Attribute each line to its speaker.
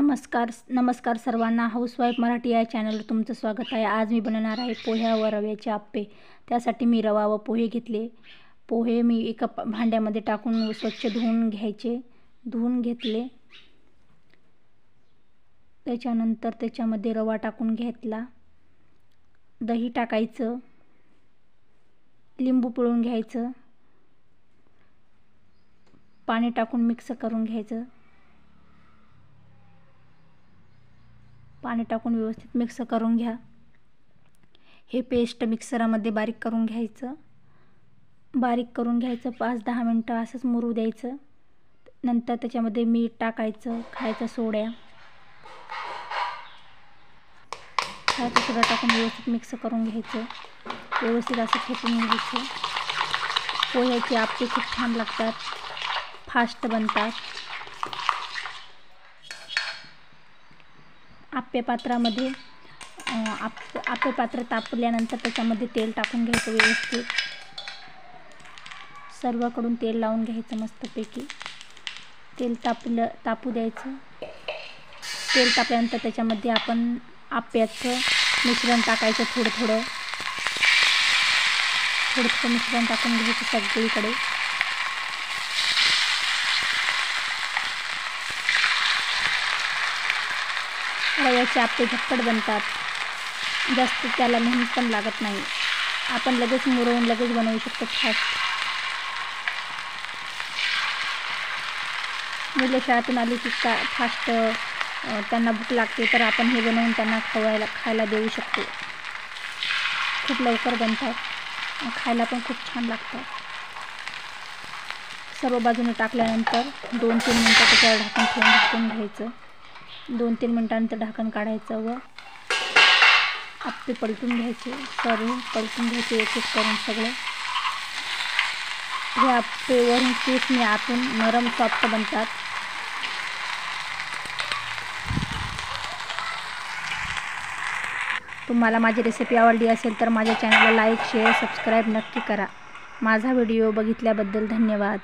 Speaker 1: नमस्कार सर्वांना. हाऊसवाईफ मराठी या चॅनलवर तुमचं स्वागत आहे. आज मी बनवणार आहे पोह्या व रव्याचे आप्पे. त्यासाठी मी रवा व पोहे घेतले. पोहे मी एका भांड्यामध्ये टाकून स्वच्छ धुवून घेतले. त्याच्यानंतर त्याच्यामध्ये रवा टाकून घेतला, दही टाकायचं, लिंबू पिळून घ्यायचं, पाणी टाकून मिक्स करून घ्यायचं. पाणी टाकून व्यवस्थित मिक्स करून घ्या. हे पेस्ट मिक्सरामध्ये बारीक करून घ्यायचं. 5-10 मिनटं असंच मुरू द्यायचं. नंतर त्याच्यामध्ये मीठ टाकायचं, खायचा सोडा टाकून व्यवस्थित मिक्स करून घ्यायचं. व्यवस्थित असं फेटून घ्यायचं. पोह्याचे आप्पे खूप छान लागतात, फास्ट बनतात. आप्पे पात्र तापल्यानंतर त्याच्यामध्ये तेल टाकून घ्यायचं. व्यवस्थित सर्वकडून तेल लावून घ्यायचं मस्तपैकी. तेल तापू द्यायचं. तेल तापल्यानंतर त्याच्यामध्ये आपण आप्याचं मिश्रण टाकायचं. थोडं मिश्रण टाकून घ्यायचं सगळीकडे. रव्याचे आप्पे झटपट बनतात, जास्त त्याला मेहनत पण लागत नाही. आपण लगेच मुरवून लगेच बनवू शकतो फास्ट. मुलं शाळेतून आली की फास्ट त्यांना भूक लागते, तर आपण हे बनवून त्यांना खायला देऊ शकतो. खूप लवकर बनतात, खायला पण खूप छान लागतात. सर्व बाजूने टाकल्यानंतर 2-3 मिनटं त्याच्यावर ढाकून घ्यायचं. 2-3 मिनटानंतर ढाकण काढायचं व आप्पे पलटून घ्यायचे. एक करून सगळं. हे आप्पे वरून क्रिस्पी आतून नरम सॉफ्ट बनतात. तुम्हाला माझी रेसिपी आवडली असेल तर माझ्या चॅनलला लाईक, शेअर, सबस्क्राईब नक्की करा. माझा व्हिडिओ बघितल्याबद्दल धन्यवाद.